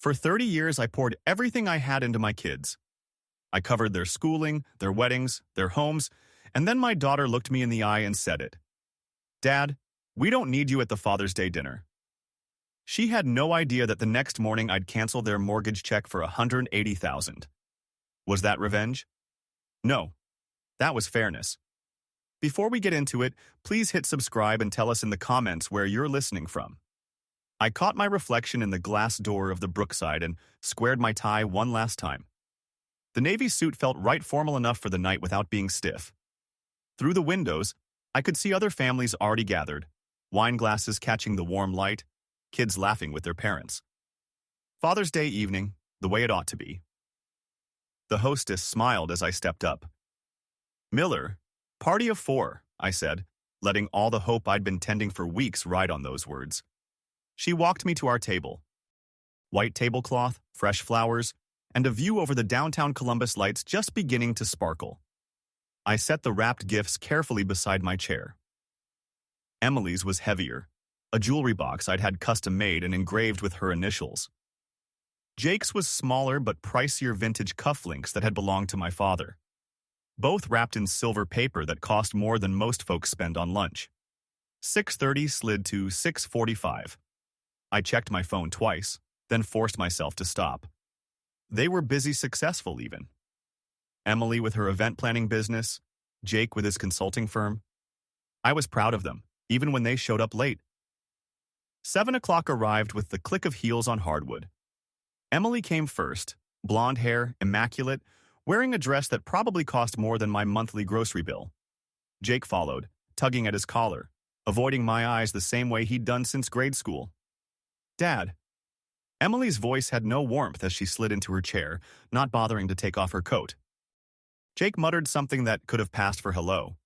For 30 years, I poured everything I had into my kids. I covered their schooling, their weddings, their homes, and then my daughter looked me in the eye and said it. Dad, we don't need you at the Father's Day dinner. She had no idea that the next morning I'd cancel their mortgage check for $180,000. Was that revenge? No, that was fairness. Before we get into it, please hit subscribe and tell us in the comments where you're listening from. I caught my reflection in the glass door of the Brookside and squared my tie one last time. The navy suit felt right formal enough for the night without being stiff. Through the windows, I could see other families already gathered, wine glasses catching the warm light, kids laughing with their parents. Father's Day evening, the way it ought to be. The hostess smiled as I stepped up. Miller, party of four, I said, letting all the hope I'd been tending for weeks ride on those words. She walked me to our table. White tablecloth, fresh flowers, and a view over the downtown Columbus lights just beginning to sparkle. I set the wrapped gifts carefully beside my chair. Emily's was heavier, a jewelry box I'd had custom made and engraved with her initials. Jake's was smaller but pricier vintage cufflinks that had belonged to my father. Both wrapped in silver paper that cost more than most folks spend on lunch. 6:30 slid to 6:45. I checked my phone twice, then forced myself to stop. They were busy, successful even. Emily with her event planning business, Jake with his consulting firm. I was proud of them, even when they showed up late. 7 o'clock arrived with the click of heels on hardwood. Emily came first, blonde hair, immaculate, wearing a dress that probably cost more than my monthly grocery bill. Jake followed, tugging at his collar, avoiding my eyes the same way he'd done since grade school. Dad. Emily's voice had no warmth as she slid into her chair, not bothering to take off her coat. Jake muttered something that could have passed for hello.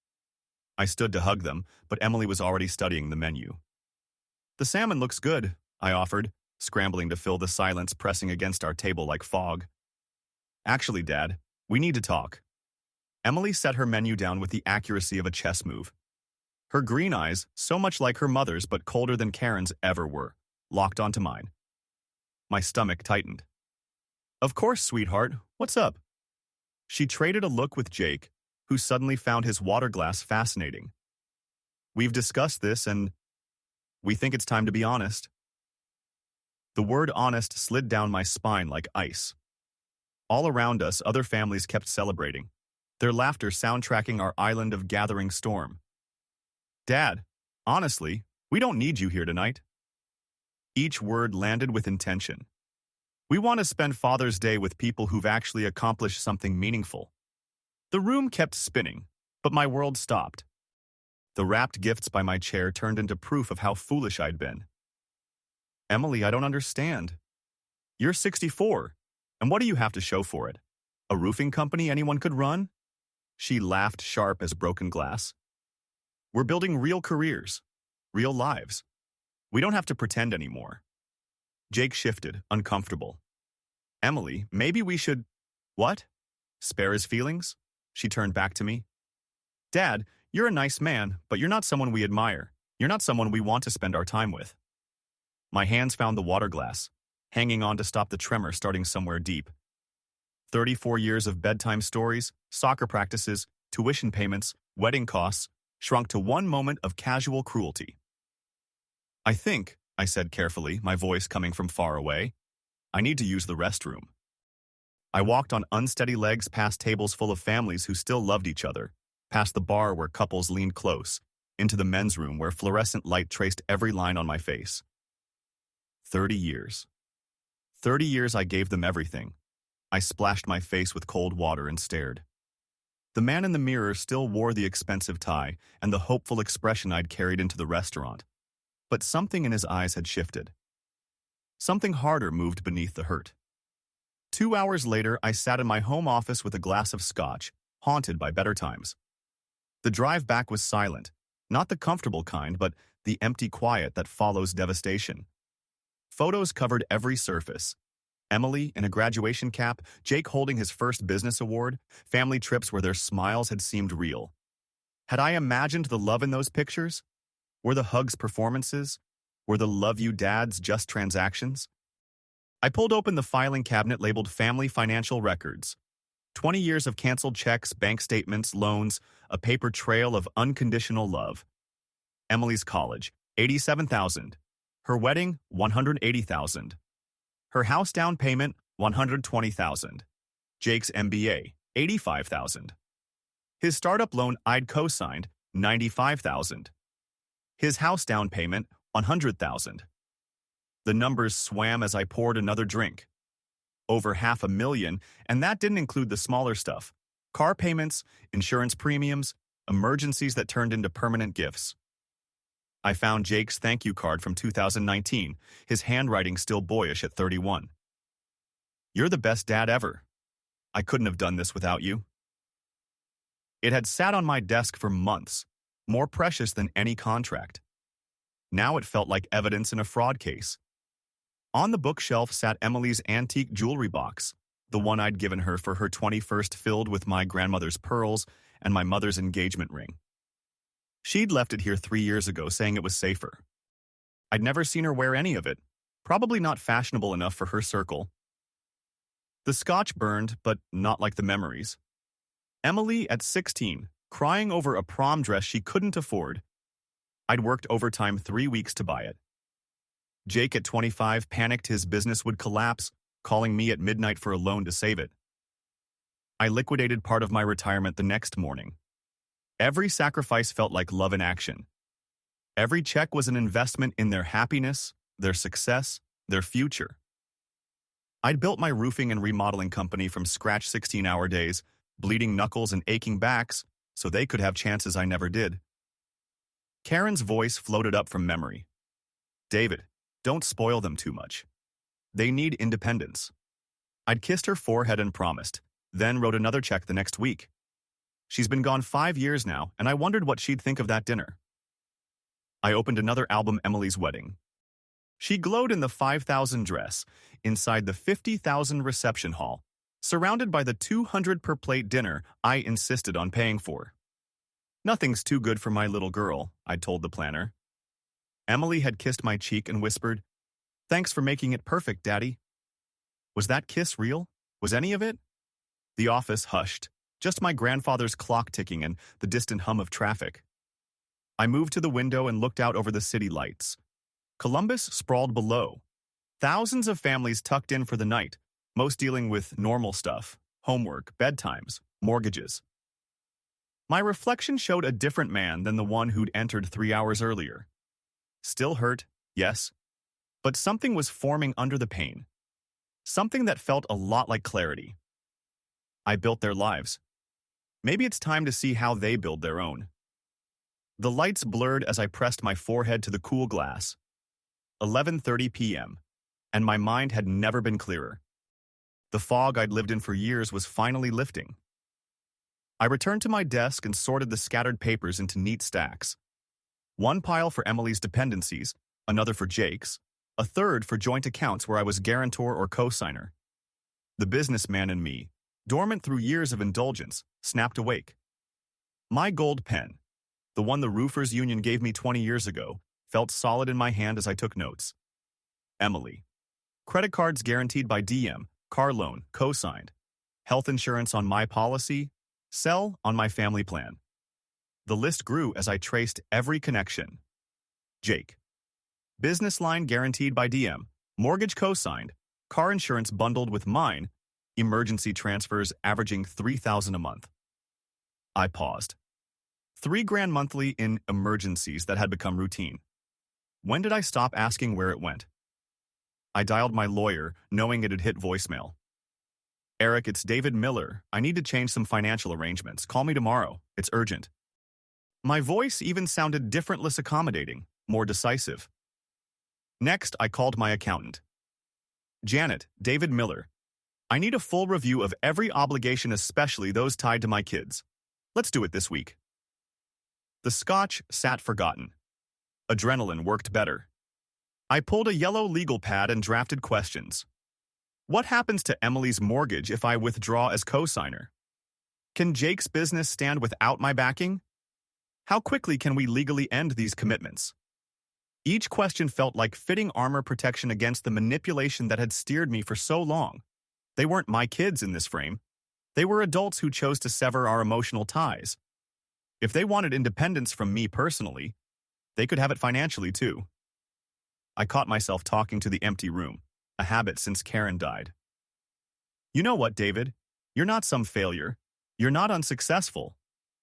I stood to hug them, but Emily was already studying the menu. The salmon looks good, I offered, scrambling to fill the silence pressing against our table like fog. Actually, Dad, we need to talk. Emily set her menu down with the accuracy of a chess move. Her green eyes, so much like her mother's but colder than Karen's ever were, locked onto mine. My stomach tightened. Of course, sweetheart, what's up? She traded a look with Jake, who suddenly found his water glass fascinating. We've discussed this and we think it's time to be honest. The word honest slid down my spine like ice. All around us, other families kept celebrating, their laughter soundtracking our island of gathering storm. Dad, honestly, we don't need you here tonight. Each word landed with intention. We want to spend Father's Day with people who've actually accomplished something meaningful. The room kept spinning, but my world stopped. The wrapped gifts by my chair turned into proof of how foolish I'd been. Emily, I don't understand. You're 64, and what do you have to show for it? A roofing company anyone could run? She laughed sharp as broken glass. We're building real careers, real lives. We don't have to pretend anymore. Jake shifted, uncomfortable. Emily, maybe we should… What? Spare his feelings? She turned back to me. Dad, you're a nice man, but you're not someone we admire. You're not someone we want to spend our time with. My hands found the water glass, hanging on to stop the tremor starting somewhere deep. 34 years of bedtime stories, soccer practices, tuition payments, wedding costs, shrunk to one moment of casual cruelty. I think, I said carefully, my voice coming from far away, I need to use the restroom. I walked on unsteady legs past tables full of families who still loved each other, past the bar where couples leaned close, into the men's room where fluorescent light traced every line on my face. 30 years. 30 years I gave them everything. I splashed my face with cold water and stared. The man in the mirror still wore the expensive tie and the hopeful expression I'd carried into the restaurant. But something in his eyes had shifted. Something harder moved beneath the hurt. 2 hours later, I sat in my home office with a glass of scotch, haunted by better times. The drive back was silent, not the comfortable kind, but the empty quiet that follows devastation. Photos covered every surface. Emily in a graduation cap, Jake holding his first business award, family trips where their smiles had seemed real. Had I imagined the love in those pictures? Were the hugs performances? Were the love you dads just transactions? I pulled open the filing cabinet labeled Family Financial Records. 20 years of canceled checks, bank statements, loans, a paper trail of unconditional love. Emily's college, $87,000. Her wedding, $180,000. Her house down payment, $120,000. Jake's MBA, $85,000. His startup loan I'd co-signed, $95,000. His house down payment, $100,000. The numbers swam as I poured another drink. Over $500,000, and that didn't include the smaller stuff. Car payments, insurance premiums, emergencies that turned into permanent gifts. I found Jake's thank you card from 2019, his handwriting still boyish at 31. You're the best dad ever. I couldn't have done this without you. It had sat on my desk for months, more precious than any contract. Now it felt like evidence in a fraud case. On the bookshelf sat Emily's antique jewelry box, the one I'd given her for her 21st, filled with my grandmother's pearls and my mother's engagement ring. She'd left it here 3 years ago, saying it was safer. I'd never seen her wear any of it, probably not fashionable enough for her circle. The scotch burned, but not like the memories. Emily at 16, crying over a prom dress she couldn't afford. I'd worked overtime 3 weeks to buy it. Jake at 25 panicked his business would collapse, calling me at midnight for a loan to save it. I liquidated part of my retirement the next morning. Every sacrifice felt like love in action. Every check was an investment in their happiness, their success, their future. I'd built my roofing and remodeling company from scratch, 16-hour days, bleeding knuckles and aching backs, so they could have chances I never did. Karen's voice floated up from memory. David, don't spoil them too much. They need independence. I'd kissed her forehead and promised, then wrote another check the next week. She's been gone 5 years now, and I wondered what she'd think of that dinner. I opened another album, Emily's wedding. She glowed in the $5,000 dress, inside the $50,000 reception hall, surrounded by the $200 per plate dinner I insisted on paying for. Nothing's too good for my little girl, I'd told the planner. Emily had kissed my cheek and whispered, "Thanks for making it perfect, Daddy." Was that kiss real? Was any of it? The office hushed, just my grandfather's clock ticking and the distant hum of traffic. I moved to the window and looked out over the city lights. Columbus sprawled below. Thousands of families tucked in for the night, most dealing with normal stuff, homework, bedtimes, mortgages. My reflection showed a different man than the one who'd entered 3 hours earlier. Still hurt, yes, but something was forming under the pain. Something that felt a lot like clarity. I built their lives. Maybe it's time to see how they build their own. The lights blurred as I pressed my forehead to the cool glass. 11:30 p.m., and my mind had never been clearer. The fog I'd lived in for years was finally lifting. I returned to my desk and sorted the scattered papers into neat stacks. One pile for Emily's dependencies, another for Jake's, a third for joint accounts where I was guarantor or co-signer. The businessman in me, dormant through years of indulgence, snapped awake. My gold pen, the one the roofers union gave me 20 years ago, felt solid in my hand as I took notes. Emily. Credit cards guaranteed by DM, car loan, co-signed. Health insurance on my policy, cell on my family plan. The list grew as I traced every connection. Jake. Business line guaranteed by DM, mortgage co-signed, car insurance bundled with mine, emergency transfers averaging $3,000 a month. I paused. $3,000 monthly in emergencies that had become routine. When did I stop asking where it went? I dialed my lawyer, knowing it had hit voicemail. Eric, it's David Miller. I need to change some financial arrangements. Call me tomorrow. It's urgent. My voice even sounded different, less accommodating, more decisive. Next, I called my accountant. Janet, David Miller. I need a full review of every obligation, especially those tied to my kids. Let's do it this week. The scotch sat forgotten. Adrenaline worked better. I pulled a yellow legal pad and drafted questions. What happens to Emily's mortgage if I withdraw as co-signer? Can Jake's business stand without my backing? How quickly can we legally end these commitments? Each question felt like fitting armor protection against the manipulation that had steered me for so long. They weren't my kids in this frame. They were adults who chose to sever our emotional ties. If they wanted independence from me personally, they could have it financially too. I caught myself talking to the empty room, a habit since Karen died. You know what, David? You're not some failure. You're not unsuccessful.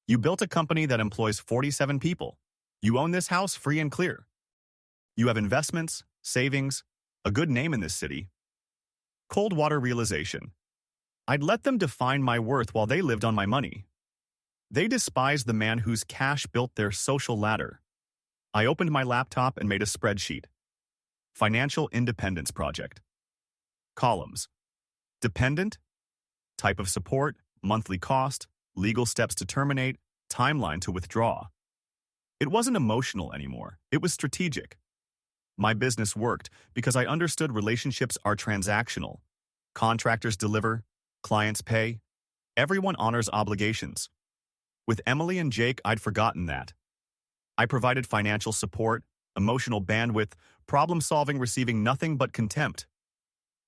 You built a company that employs 47 people. You own this house free and clear. You have investments, savings, a good name in this city. Cold water realization. I'd let them define my worth while they lived on my money. They despised the man whose cash built their social ladder. I opened my laptop and made a spreadsheet. Financial Independence Project. Columns. Dependent, type of support, monthly cost, legal steps to terminate, timeline to withdraw. It wasn't emotional anymore. It was strategic. My business worked because I understood relationships are transactional. Contractors deliver, clients pay, everyone honors obligations. With Emily and Jake, I'd forgotten that. I provided financial support, emotional bandwidth, problem-solving, receiving nothing but contempt.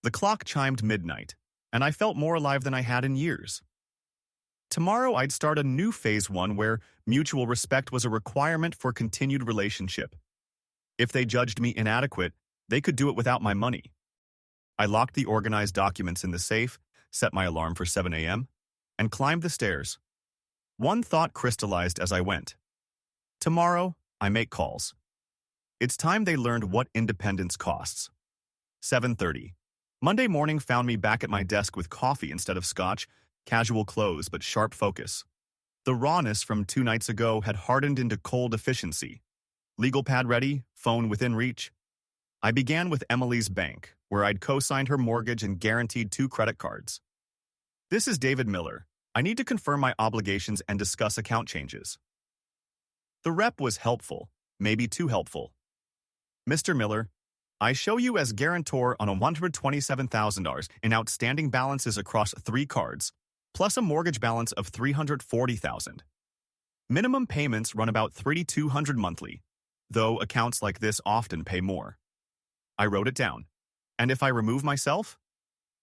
The clock chimed midnight, and I felt more alive than I had in years. Tomorrow I'd start a new phase one where mutual respect was a requirement for continued relationship. If they judged me inadequate, they could do it without my money. I locked the organized documents in the safe, set my alarm for 7 a.m., and climbed the stairs. One thought crystallized as I went. Tomorrow, I make calls. It's time they learned what independence costs. 7:30. Monday morning found me back at my desk with coffee instead of scotch, casual clothes but sharp focus. The rawness from 2 nights ago had hardened into cold efficiency. Legal pad ready, phone within reach. I began with Emily's bank, where I'd co-signed her mortgage and guaranteed 2 credit cards. This is David Miller. I need to confirm my obligations and discuss account changes. The rep was helpful, maybe too helpful. Mr. Miller, I show you as guarantor on a $127,000 in outstanding balances across 3 cards, plus a mortgage balance of $340,000. Minimum payments run about $3,200 monthly, though accounts like this often pay more. I wrote it down. And if I remove myself?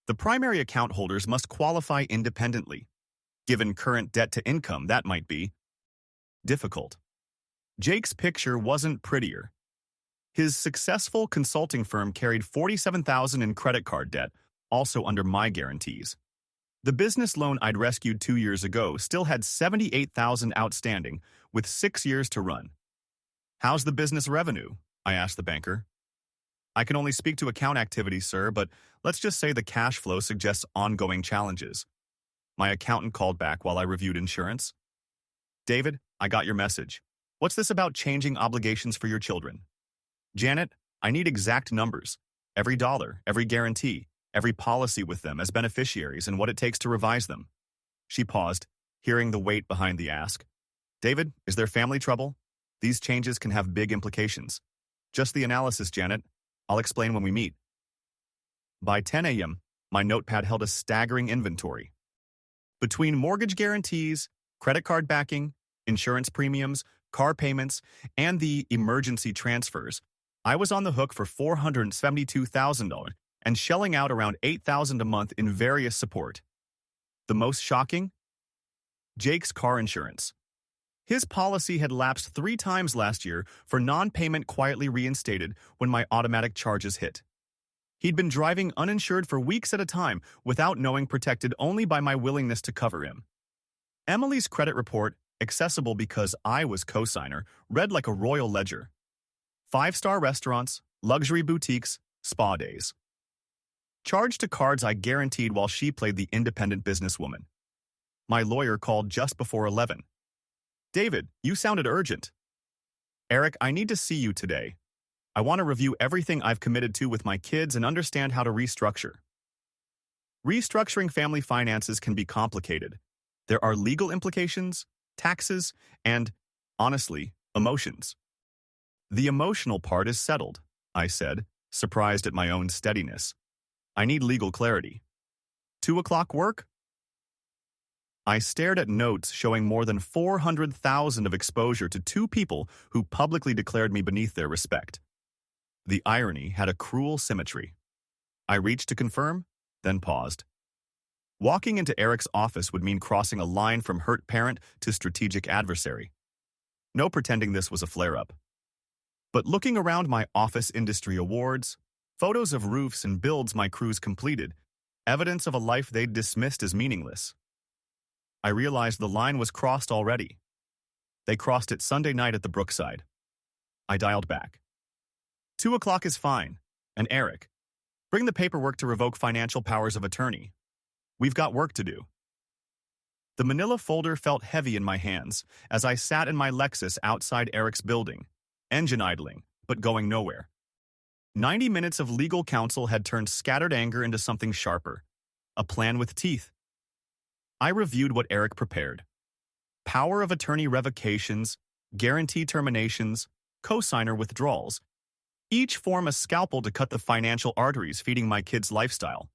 The primary account holders must qualify independently. Given current debt to income, that might be difficult. Jake's picture wasn't prettier. His successful consulting firm carried $47,000 in credit card debt, also under my guarantees. The business loan I'd rescued 2 years ago still had $78,000 outstanding, with 6 years to run. How's the business revenue? I asked the banker. I can only speak to account activity, sir, but let's just say the cash flow suggests ongoing challenges. My accountant called back while I reviewed insurance. David, I got your message. What's this about changing obligations for your children? Janet, I need exact numbers. Every dollar, every guarantee, every policy with them as beneficiaries and what it takes to revise them. She paused, hearing the weight behind the ask. David, is there family trouble? These changes can have big implications. Just the analysis, Janet. I'll explain when we meet. By 10 a.m., my notepad held a staggering inventory. Between mortgage guarantees, credit card backing, insurance premiums, car payments, and the emergency transfers, I was on the hook for $472,000 and shelling out around $8,000 a month in various support. The most shocking? Jake's car insurance. His policy had lapsed 3 times last year for non-payment quietly reinstated when my automatic charges hit. He'd been driving uninsured for weeks at a time without knowing, protected only by my willingness to cover him. Emily's credit report, accessible because I was co-signer, read like a royal ledger. 5-star restaurants, luxury boutiques, spa days. Charged to cards I guaranteed while she played the independent businesswoman. My lawyer called just before 11. David, you sounded urgent. Eric, I need to see you today. I want to review everything I've committed to with my kids and understand how to restructure. Restructuring family finances can be complicated. There are legal implications, taxes, and, honestly, emotions. The emotional part is settled, I said, surprised at my own steadiness. I need legal clarity. 2 o'clock work? I stared at notes showing more than $400,000 of exposure to 2 people who publicly declared me beneath their respect. The irony had a cruel symmetry. I reached to confirm, then paused. Walking into Eric's office would mean crossing a line from hurt parent to strategic adversary. No pretending this was a flare-up. But looking around my office industry awards, photos of roofs and builds my crews completed, evidence of a life they'd dismissed as meaningless, I realized the line was crossed already. They crossed it Sunday night at the Brookside. I dialed back. 2 o'clock is fine. And Eric, bring the paperwork to revoke financial powers of attorney. We've got work to do. The manila folder felt heavy in my hands as I sat in my Lexus outside Eric's building, engine idling, but going nowhere. 90 minutes of legal counsel had turned scattered anger into something sharper, a plan with teeth. I reviewed what Eric prepared. Power of attorney revocations, guarantee terminations, cosigner withdrawals. Each form a scalpel to cut the financial arteries feeding my kids' lifestyle.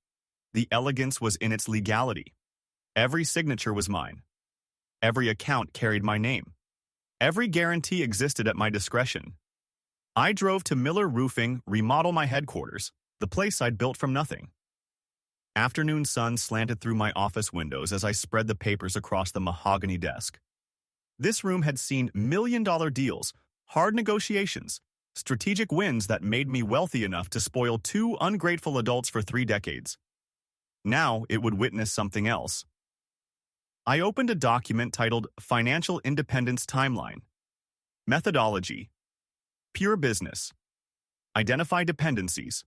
The elegance was in its legality. Every signature was mine. Every account carried my name. Every guarantee existed at my discretion. I drove to Miller Roofing, remodel my headquarters, the place I'd built from nothing. Afternoon sun slanted through my office windows as I spread the papers across the mahogany desk. This room had seen million-dollar deals, hard negotiations, strategic wins that made me wealthy enough to spoil 2 ungrateful adults for 3 decades. Now it would witness something else. I opened a document titled Financial Independence Timeline. Methodology. Pure business. Identify dependencies.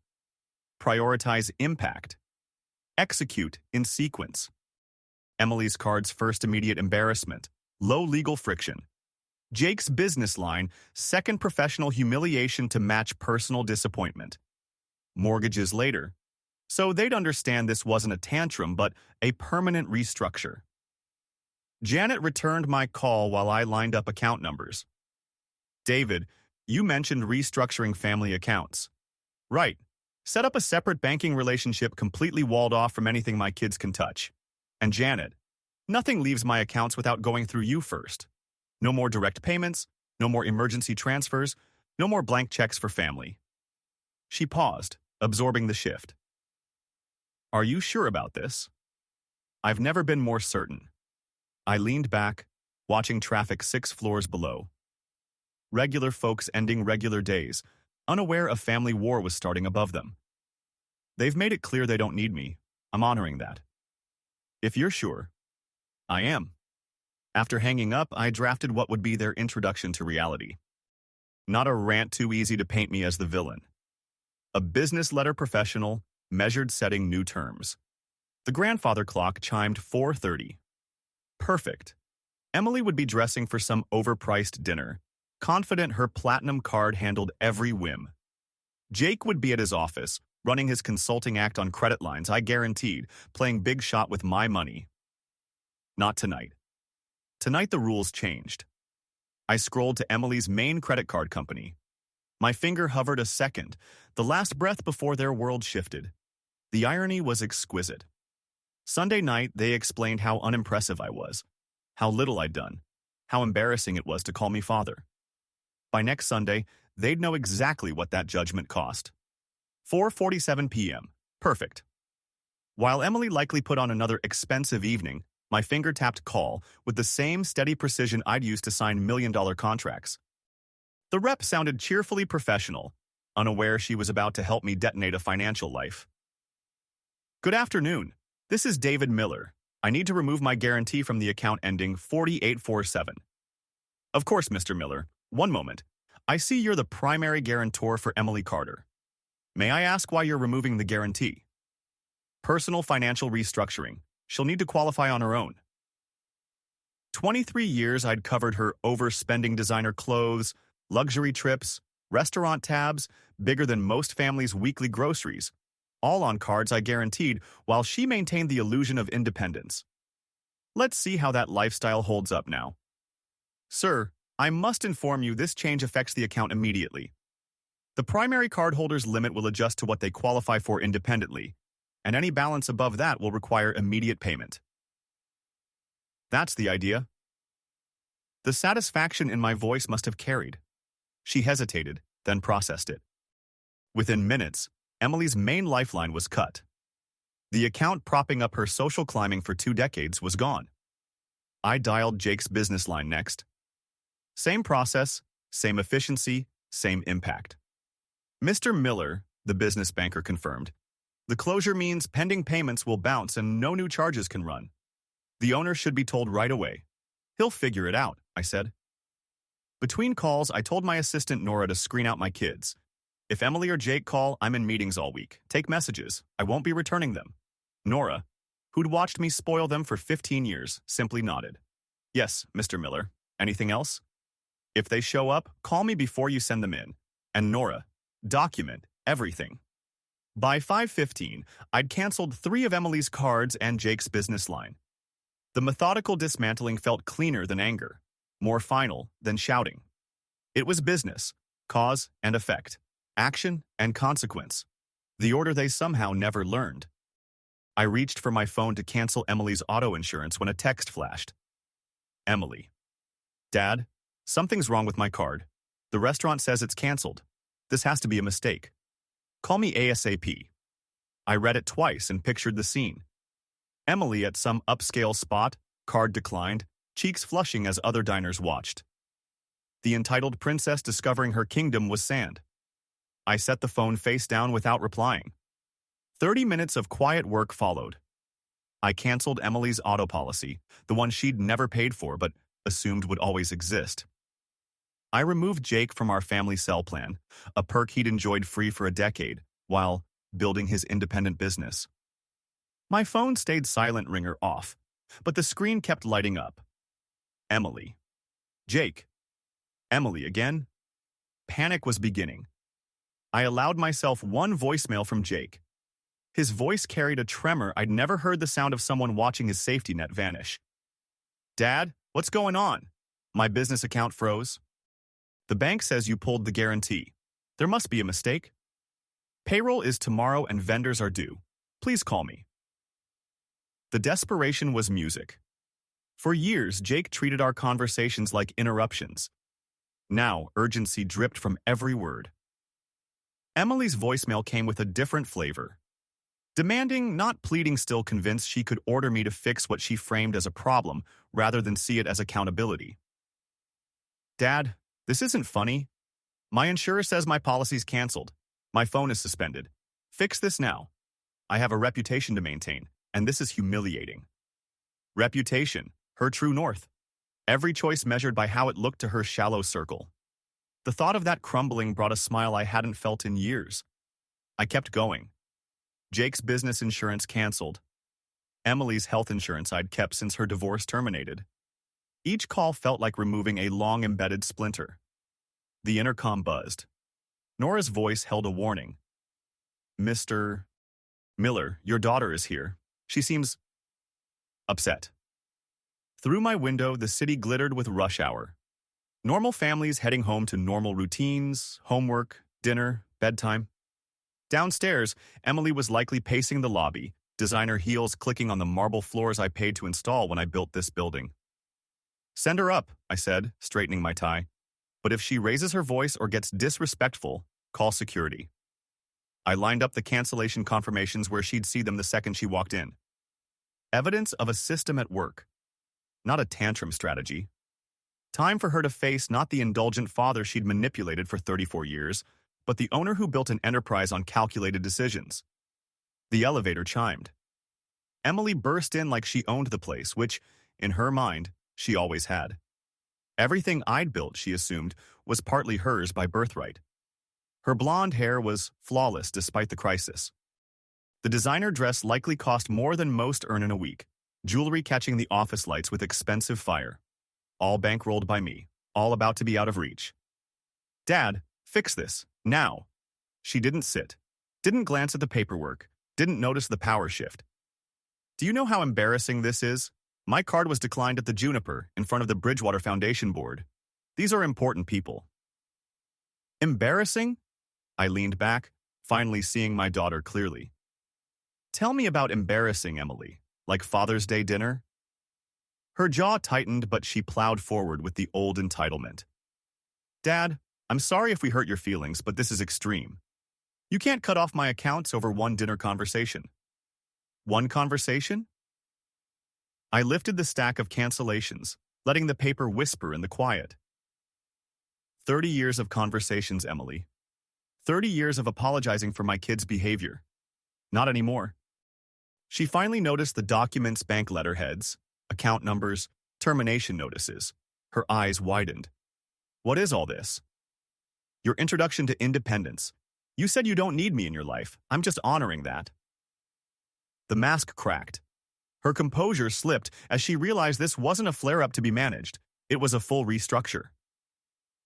Prioritize impact. Execute in sequence. Emily's card's first immediate embarrassment. Low legal friction. Jake's business line, second professional humiliation to match personal disappointment. Mortgages later. So they'd understand this wasn't a tantrum, but a permanent restructure. Janet returned my call while I lined up account numbers. David, you mentioned restructuring family accounts. Right. Set up a separate banking relationship completely walled off from anything my kids can touch. And Janet, nothing leaves my accounts without going through you first. No more direct payments, no more emergency transfers, no more blank checks for family. She paused, absorbing the shift. Are you sure about this? I've never been more certain. I leaned back, watching traffic 6 floors below. Regular folks ending regular days, unaware a family war was starting above them. They've made it clear they don't need me. I'm honoring that. If you're sure. I am. After hanging up, I drafted what would be their introduction to reality. Not a rant too easy to paint me as the villain. A business letter professional, measured setting new terms. The grandfather clock chimed 4:30. Perfect. Emily would be dressing for some overpriced dinner, confident her platinum card handled every whim. Jake would be at his office, running his consulting act on credit lines, I guaranteed, playing big shot with my money. Not tonight. Tonight the rules changed. I scrolled to Emily's main credit card company. My finger hovered a second, the last breath before their world shifted. The irony was exquisite. Sunday night, they explained how unimpressive I was, how little I'd done, how embarrassing it was to call me father. By next Sunday, they'd know exactly what that judgment cost. 4:47 p.m. Perfect. While Emily likely put on another expensive evening, my finger tapped call with the same steady precision I'd used to sign million-dollar contracts. The rep sounded cheerfully professional, unaware she was about to help me detonate a financial life. Good afternoon. This is David Miller. I need to remove my guarantee from the account ending 4847. Of course, Mr. Miller. One moment. I see you're the primary guarantor for Emily Carter. May I ask why you're removing the guarantee? Personal financial restructuring. She'll need to qualify on her own. 23 years I'd covered her overspending designer clothes, luxury trips, restaurant tabs, bigger than most families' weekly groceries, all on cards I guaranteed while she maintained the illusion of independence. Let's see how that lifestyle holds up now. Sir, I must inform you this change affects the account immediately. The primary cardholder's limit will adjust to what they qualify for independently, and any balance above that will require immediate payment. That's the idea. The satisfaction in my voice must have carried. She hesitated, then processed it. Within minutes, Emily's main lifeline was cut. The account propping up her social climbing for 2 decades was gone. I dialed Jake's business line next. Same process, same efficiency, same impact. Mr. Miller, the business banker confirmed. The closure means pending payments will bounce and no new charges can run. The owner should be told right away. He'll figure it out, I said. Between calls, I told my assistant Nora to screen out my kids. If Emily or Jake call, I'm in meetings all week. Take messages. I won't be returning them. Nora, who'd watched me spoil them for 15 years, simply nodded. Yes, Mr. Miller. Anything else? If they show up, call me before you send them in. And Nora, document everything. By 5:15, I'd canceled 3 of Emily's cards and Jake's business line. The methodical dismantling felt cleaner than anger, more final than shouting. It was business, cause and effect, action and consequence, the order they somehow never learned. I reached for my phone to cancel Emily's auto insurance when a text flashed. Emily. Dad, something's wrong with my card. The restaurant says it's canceled. This has to be a mistake. Call me ASAP. I read it twice and pictured the scene. Emily at some upscale spot, card declined, cheeks flushing as other diners watched. The entitled princess discovering her kingdom was sand. I set the phone face down without replying. 30 minutes of quiet work followed. I canceled Emily's auto policy, the one she'd never paid for but assumed would always exist. I removed Jake from our family cell plan, a perk he'd enjoyed free for a decade, while building his independent business. My phone stayed silent ringer off, but the screen kept lighting up. Emily. Jake. Emily again? Panic was beginning. I allowed myself one voicemail from Jake. His voice carried a tremor I'd never heard the sound of someone watching his safety net vanish. Dad, what's going on? My business account froze. The bank says you pulled the guarantee. There must be a mistake. Payroll is tomorrow and vendors are due. Please call me. The desperation was music. For years, Jake treated our conversations like interruptions. Now, urgency dripped from every word. Emily's voicemail came with a different flavor. Demanding, not pleading, still convinced she could order me to fix what she framed as a problem rather than see it as accountability. Dad, this isn't funny. My insurer says my policy's canceled. My phone is suspended. Fix this now. I have a reputation to maintain, and this is humiliating. Reputation, her true north. Every choice measured by how it looked to her shallow circle. The thought of that crumbling brought a smile I hadn't felt in years. I kept going. Jake's business insurance canceled. Emily's health insurance I'd kept since her divorce terminated. Each call felt like removing a long-embedded splinter. The intercom buzzed. Nora's voice held a warning. Mr. Miller, your daughter is here. She seems upset. Through my window, the city glittered with rush hour. Normal families heading home to normal routines, homework, dinner, bedtime. Downstairs, Emily was likely pacing the lobby, designer heels clicking on the marble floors I paid to install when I built this building. Send her up, I said, straightening my tie. But if she raises her voice or gets disrespectful, call security. I lined up the cancellation confirmations where she'd see them the second she walked in. Evidence of a system at work. Not a tantrum strategy. Time for her to face not the indulgent father she'd manipulated for 34 years, but the owner who built an enterprise on calculated decisions. The elevator chimed. Emily burst in like she owned the place, which, in her mind, she always had. Everything I'd built, she assumed, was partly hers by birthright. Her blonde hair was flawless despite the crisis. The designer dress likely cost more than most earn in a week, jewelry catching the office lights with expensive fire. All bankrolled by me, all about to be out of reach. Dad, fix this, now. She didn't sit, didn't glance at the paperwork, didn't notice the power shift. Do you know how embarrassing this is? My card was declined at the Juniper in front of the Bridgewater Foundation board. These are important people. Embarrassing? I leaned back, finally seeing my daughter clearly. Tell me about embarrassing, Emily, like Father's Day dinner? Her jaw tightened, but she plowed forward with the old entitlement. Dad, I'm sorry if we hurt your feelings, but this is extreme. You can't cut off my accounts over one dinner conversation. One conversation? I lifted the stack of cancellations, letting the paper whisper in the quiet. 30 years of conversations, Emily. 30 years of apologizing for my kids' behavior. Not anymore. She finally noticed the document's bank letterheads, account numbers, termination notices. Her eyes widened. What is all this? Your introduction to independence. You said you don't need me in your life. I'm just honoring that. The mask cracked. Her composure slipped as she realized this wasn't a flare-up to be managed. It was a full restructure.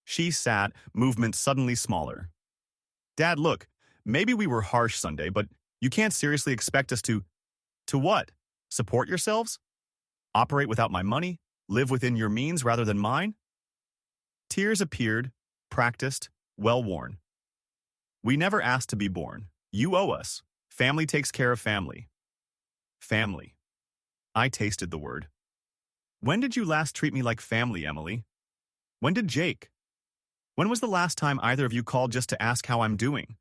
She sat, movement suddenly smaller. Dad, look, maybe we were harsh Sunday, but you can't seriously expect us to what? Support yourselves? Operate without my money? Live within your means rather than mine? Tears appeared, practiced, well-worn. We never asked to be born. You owe us. Family takes care of family. Family. I tasted the word. When did you last treat me like family, Emily? When did Jake? When was the last time either of you called just to ask how I'm doing?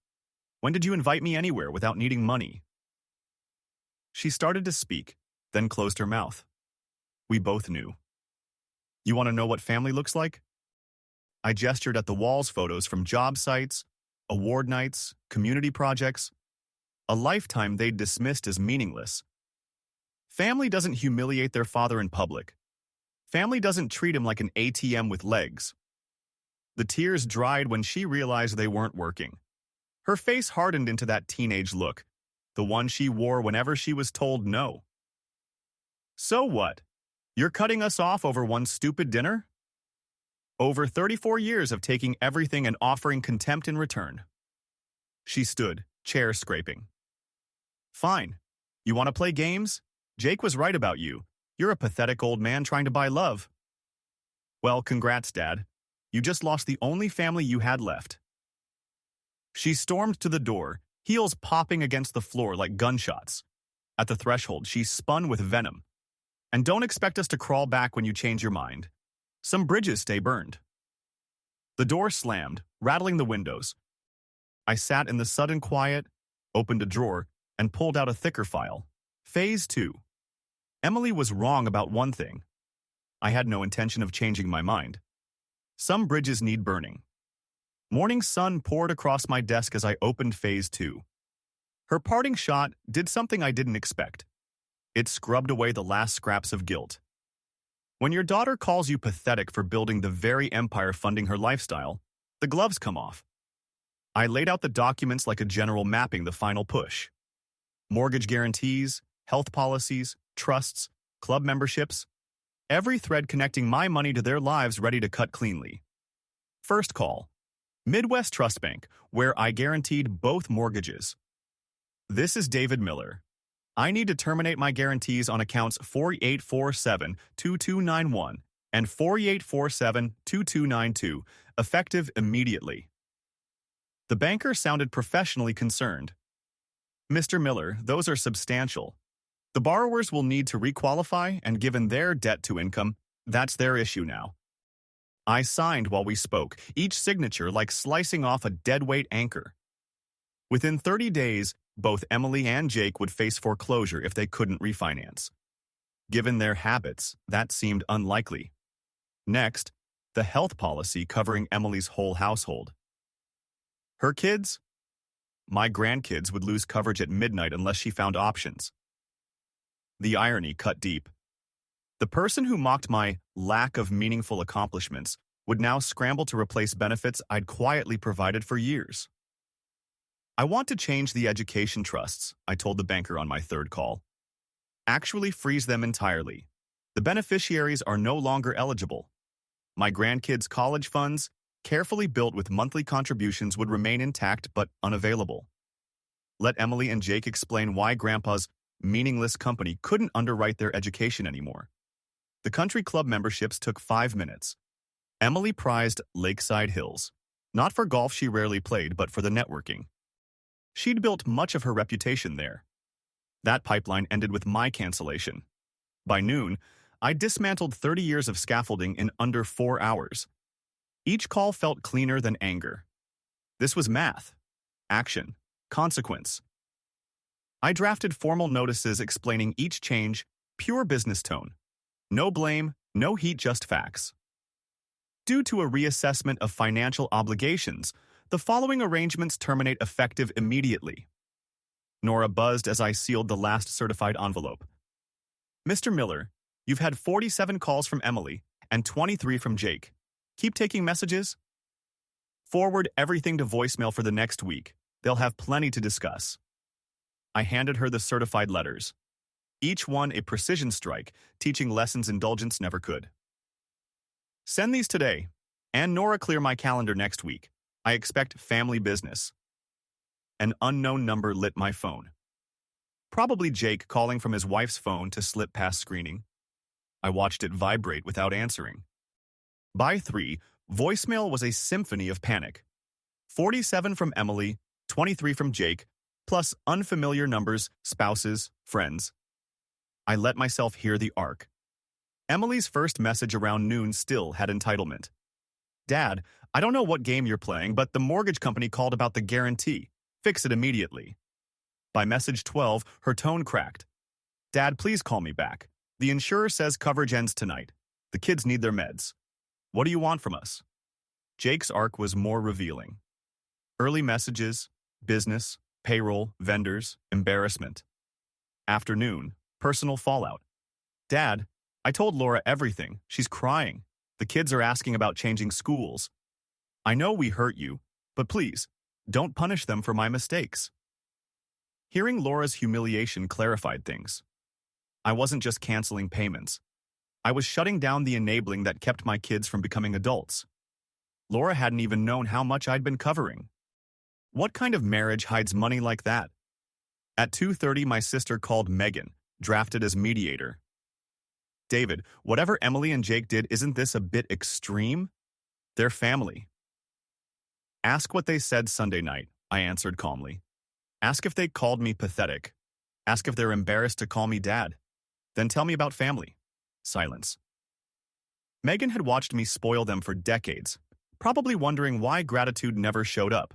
When did you invite me anywhere without needing money? She started to speak, then closed her mouth. We both knew. You want to know what family looks like? I gestured at the walls photos from job sites, award nights, community projects, a lifetime they'd dismissed as meaningless. Family doesn't humiliate their father in public. Family doesn't treat him like an ATM with legs. The tears dried when she realized they weren't working. Her face hardened into that teenage look, the one she wore whenever she was told no. So what? You're cutting us off over one stupid dinner? Over 34 years of taking everything and offering contempt in return. She stood, chair scraping. Fine. You want to play games? Jake was right about you. You're a pathetic old man trying to buy love. Well, congrats, Dad. You just lost the only family you had left. She stormed to the door, heels popping against the floor like gunshots. At the threshold, she spun with venom. And don't expect us to crawl back when you change your mind. Some bridges stay burned. The door slammed, rattling the windows. I sat in the sudden quiet, opened a drawer, and pulled out a thicker file. Phase 2. Emily was wrong about one thing. I had no intention of changing my mind. Some bridges need burning. Morning sun poured across my desk as I opened Phase 2. Her parting shot did something I didn't expect. It scrubbed away the last scraps of guilt. When your daughter calls you pathetic for building the very empire funding her lifestyle, the gloves come off. I laid out the documents like a general mapping the final push. Mortgage guarantees, health policies, trusts, club memberships, every thread connecting my money to their lives ready to cut cleanly. First call, Midwest Trust Bank, where I guaranteed both mortgages. This is David Miller. I need to terminate my guarantees on accounts 4847-2291 and 4847-2292, effective immediately. The banker sounded professionally concerned. Mr. Miller, those are substantial. The borrowers will need to requalify, and given their debt to income, that's their issue now. I signed while we spoke, each signature like slicing off a deadweight anchor. Within 30 days, both Emily and Jake would face foreclosure if they couldn't refinance. Given their habits, that seemed unlikely. Next, the health policy covering Emily's whole household. Her kids? My grandkids would lose coverage at midnight unless she found options. The irony cut deep. The person who mocked my lack of meaningful accomplishments would now scramble to replace benefits I'd quietly provided for years. I want to change the education trusts, I told the banker on my third call. Actually freeze them entirely. The beneficiaries are no longer eligible. My grandkids' college funds, carefully built with monthly contributions, would remain intact but unavailable. Let Emily and Jake explain why Grandpa's meaningless company couldn't underwrite their education anymore. The country club memberships took 5 minutes. Emily prized Lakeside Hills, not for golf she rarely played, but for the networking. She'd built much of her reputation there. That pipeline ended with my cancellation. By noon, I dismantled 30 years of scaffolding in under 4 hours. Each call felt cleaner than anger. This was math. Action. consequence. I drafted formal notices explaining each change, pure business tone. No blame, no heat, just facts. Due to a reassessment of financial obligations, the following arrangements terminate effective immediately. Nora buzzed as I sealed the last certified envelope. Mr. Miller, you've had 47 calls from Emily and 23 from Jake. Keep taking messages. Forward everything to voicemail for the next week. They'll have plenty to discuss. I handed her the certified letters. Each one a precision strike, teaching lessons indulgence never could. Send these today, and Nora, clear my calendar next week. I expect family business. An unknown number lit my phone. Probably Jake calling from his wife's phone to slip past screening. I watched it vibrate without answering. By 3, voicemail was a symphony of panic. 47 from Emily, 23 from Jake, plus unfamiliar numbers, spouses, friends. I let myself hear the arc. Emily's first message around noon still had entitlement. Dad, I don't know what game you're playing, but the mortgage company called about the guarantee. Fix it immediately. By message 12, her tone cracked. Dad, please call me back. The insurer says coverage ends tonight. The kids need their meds. What do you want from us? Jake's arc was more revealing. Early messages, business, payroll, vendors, embarrassment. Afternoon, personal fallout. Dad, I told Laura everything. She's crying. The kids are asking about changing schools. I know we hurt you, but please, don't punish them for my mistakes. Hearing Laura's humiliation clarified things. I wasn't just canceling payments. I was shutting down the enabling that kept my kids from becoming adults. Laura hadn't even known how much I'd been covering. What kind of marriage hides money like that? At 2:30, my sister called Megan, drafted as mediator. David, whatever Emily and Jake did, isn't this a bit extreme? They're family. Ask what they said Sunday night, I answered calmly. Ask if they called me pathetic. Ask if they're embarrassed to call me dad. Then tell me about family. Silence. Megan had watched me spoil them for decades, probably wondering why gratitude never showed up.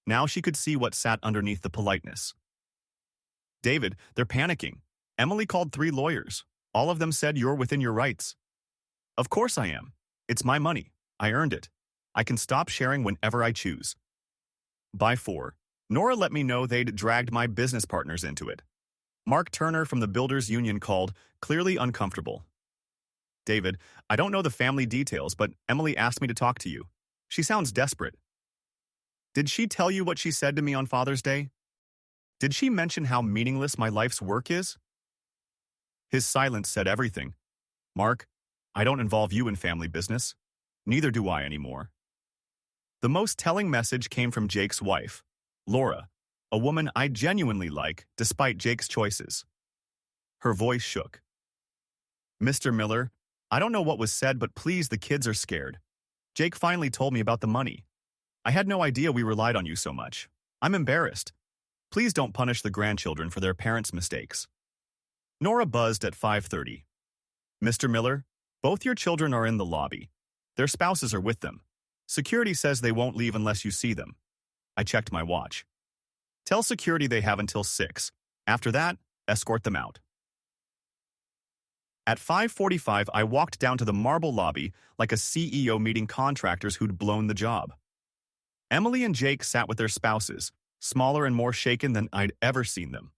Now she could see what sat underneath the politeness. David, they're panicking. Emily called 3 lawyers. All of them said you're within your rights. Of course I am. It's my money. I earned it. I can stop sharing whenever I choose. By 4, Nora let me know they'd dragged my business partners into it. Mark Turner from the Builders Union called, clearly uncomfortable. David, I don't know the family details, but Emily asked me to talk to you. She sounds desperate. Did she tell you what she said to me on Father's Day? Did she mention how meaningless my life's work is? His silence said everything. Mark, I don't involve you in family business. Neither do I anymore. The most telling message came from Jake's wife, Laura, a woman I genuinely like despite Jake's choices. Her voice shook. Mr. Miller, I don't know what was said, but please, the kids are scared. Jake finally told me about the money. I had no idea we relied on you so much. I'm embarrassed. Please don't punish the grandchildren for their parents' mistakes. Nora buzzed at 5:30. Mr. Miller, both your children are in the lobby. Their spouses are with them. Security says they won't leave unless you see them. I checked my watch. Tell security they have until 6. After that, escort them out. At 5:45, I walked down to the marble lobby like a CEO meeting contractors who'd blown the job. Emily and Jake sat with their spouses, smaller and more shaken than I'd ever seen them.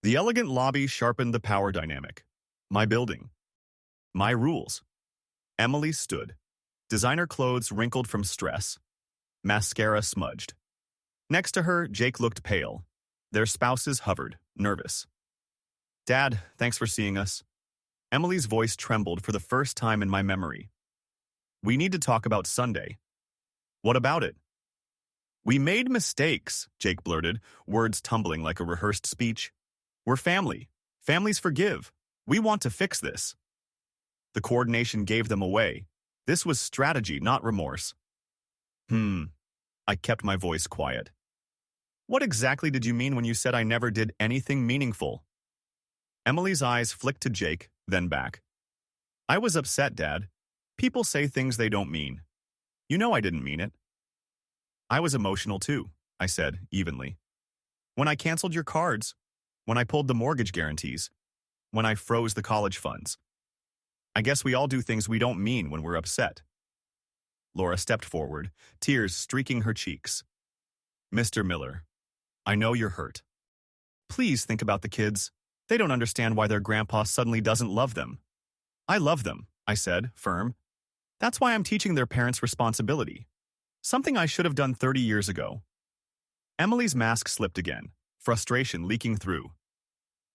The elegant lobby sharpened the power dynamic. My building. My rules. Emily stood. Designer clothes wrinkled from stress. Mascara smudged. Next to her, Jake looked pale. Their spouses hovered, nervous. Dad, thanks for seeing us. Emily's voice trembled for the first time in my memory. We need to talk about Sunday. What about it? We made mistakes, Jake blurted, words tumbling like a rehearsed speech. We're family. Families forgive. We want to fix this. The coordination gave them away. This was strategy, not remorse. I kept my voice quiet. What exactly did you mean when you said I never did anything meaningful? Emily's eyes flicked to Jake, then back. I was upset, Dad. People say things they don't mean. You know I didn't mean it. I was emotional too, I said, evenly. When I canceled your cards, when I pulled the mortgage guarantees, when I froze the college funds. I guess we all do things we don't mean when we're upset. Laura stepped forward, tears streaking her cheeks. Mr. Miller, I know you're hurt. Please think about the kids. They don't understand why their grandpa suddenly doesn't love them. I love them, I said, firm. That's why I'm teaching their parents responsibility. Something I should have done 30 years ago. Emily's mask slipped again, frustration leaking through.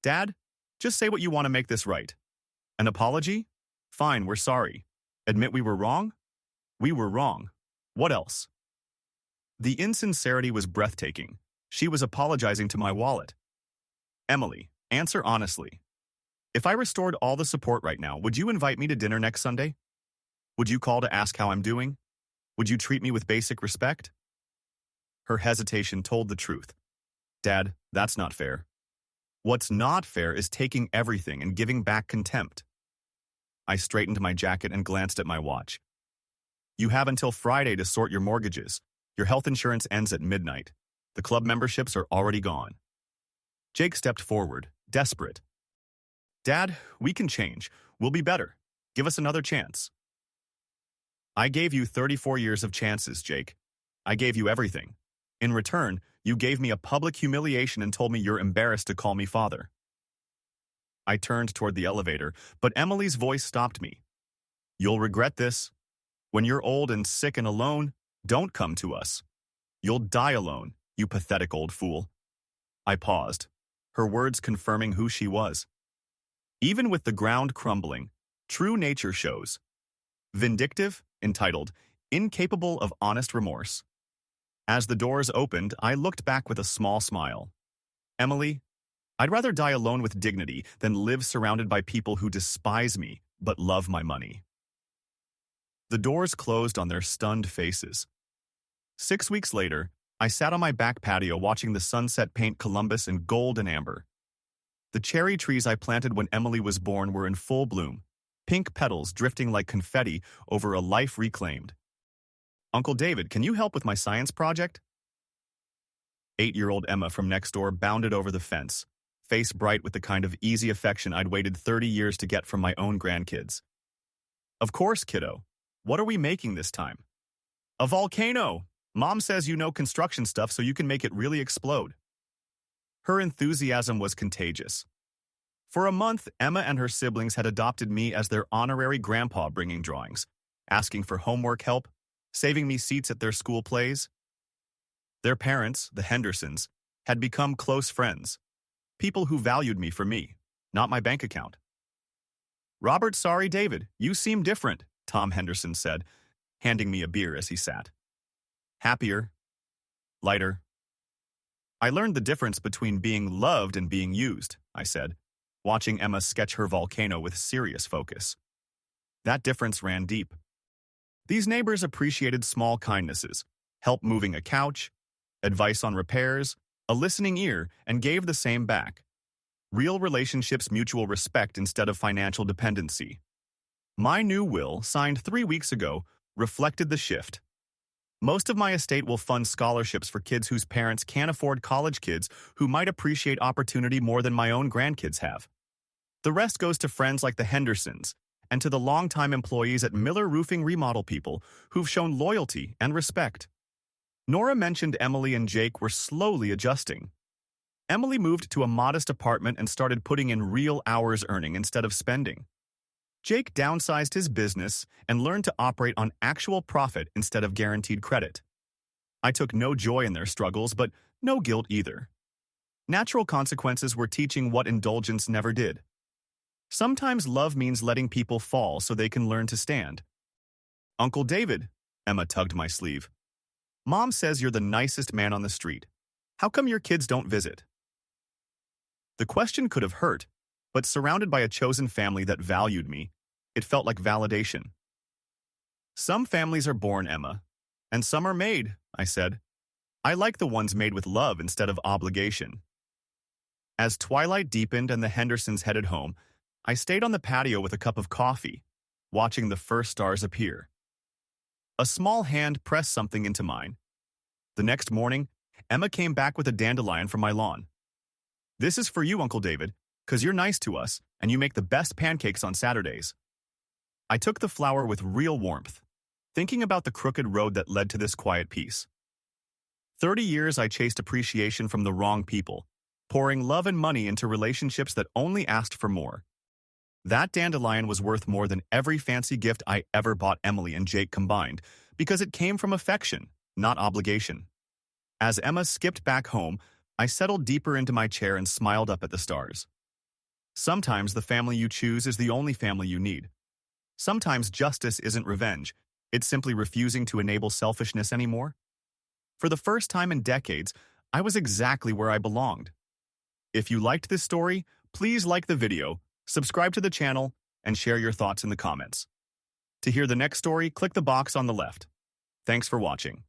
Dad, just say what you want to make this right. An apology? Fine, we're sorry. Admit we were wrong? We were wrong. What else? The insincerity was breathtaking. She was apologizing to my wallet. Emily, answer honestly. If I restored all the support right now, would you invite me to dinner next Sunday? Would you call to ask how I'm doing? Would you treat me with basic respect? Her hesitation told the truth. Dad, that's not fair. What's not fair is taking everything and giving back contempt. I straightened my jacket and glanced at my watch. You have until Friday to sort your mortgages. Your health insurance ends at midnight. The club memberships are already gone. Jake stepped forward, desperate. Dad, we can change. We'll be better. Give us another chance. I gave you 34 years of chances, Jake. I gave you everything. In return, you gave me a public humiliation and told me you're embarrassed to call me father. I turned toward the elevator, but Emily's voice stopped me. You'll regret this. When you're old and sick and alone, don't come to us. You'll die alone, you pathetic old fool. I paused, her words confirming who she was. Even with the ground crumbling, true nature shows. Vindictive, entitled, incapable of honest remorse. As the doors opened, I looked back with a small smile. Emily, I'd rather die alone with dignity than live surrounded by people who despise me but love my money. The doors closed on their stunned faces. 6 weeks later, I sat on my back patio watching the sunset paint Columbus in gold and amber. The cherry trees I planted when Emily was born were in full bloom, pink petals drifting like confetti over a life reclaimed. Uncle David, can you help with my science project? 8-year-old Emma from next door bounded over the fence, face bright with the kind of easy affection I'd waited 30 years to get from my own grandkids. Of course, kiddo. What are we making this time? A volcano! Mom says you know construction stuff so you can make it really explode. Her enthusiasm was contagious. For a month, Emma and her siblings had adopted me as their honorary grandpa, bringing drawings, asking for homework help, saving me seats at their school plays. Their parents, the Hendersons, had become close friends, people who valued me for me, not my bank account. Robert, sorry, David, you seem different, Tom Henderson said, handing me a beer as he sat. Happier. Lighter. I learned the difference between being loved and being used, I said, watching Emma sketch her volcano with serious focus. That difference ran deep. These neighbors appreciated small kindnesses, help moving a couch, advice on repairs, a listening ear, and gave the same back. Real relationships, mutual respect instead of financial dependency. My new will, signed 3 weeks ago, reflected the shift. Most of my estate will fund scholarships for kids whose parents can't afford college, kids who might appreciate opportunity more than my own grandkids have. The rest goes to friends like the Hendersons and to the longtime employees at Miller Roofing Remodel, people who've shown loyalty and respect. Nora mentioned Emily and Jake were slowly adjusting. Emily moved to a modest apartment and started putting in real hours earning instead of spending. Jake downsized his business and learned to operate on actual profit instead of guaranteed credit. I took no joy in their struggles, but no guilt either. Natural consequences were teaching what indulgence never did. Sometimes love means letting people fall so they can learn to stand. Uncle David, Emma tugged my sleeve. Mom says you're the nicest man on the street. How come your kids don't visit? The question could have hurt, but surrounded by a chosen family that valued me, it felt like validation. Some families are born, Emma, and some are made, I said. I like the ones made with love instead of obligation. As twilight deepened and the Hendersons headed home, I stayed on the patio with a cup of coffee, watching the first stars appear. A small hand pressed something into mine. The next morning, Emma came back with a dandelion from my lawn. "This is for you, Uncle David, 'cause you're nice to us and you make the best pancakes on Saturdays." I took the flower with real warmth, thinking about the crooked road that led to this quiet peace. 30 years I chased appreciation from the wrong people, pouring love and money into relationships that only asked for more. That dandelion was worth more than every fancy gift I ever bought Emily and Jake combined, because it came from affection, not obligation. As Emma skipped back home, I settled deeper into my chair and smiled up at the stars. Sometimes the family you choose is the only family you need. Sometimes justice isn't revenge, it's simply refusing to enable selfishness anymore. For the first time in decades, I was exactly where I belonged. If you liked this story, please like the video, subscribe to the channel, and share your thoughts in the comments. To hear the next story, click the box on the left. Thanks for watching.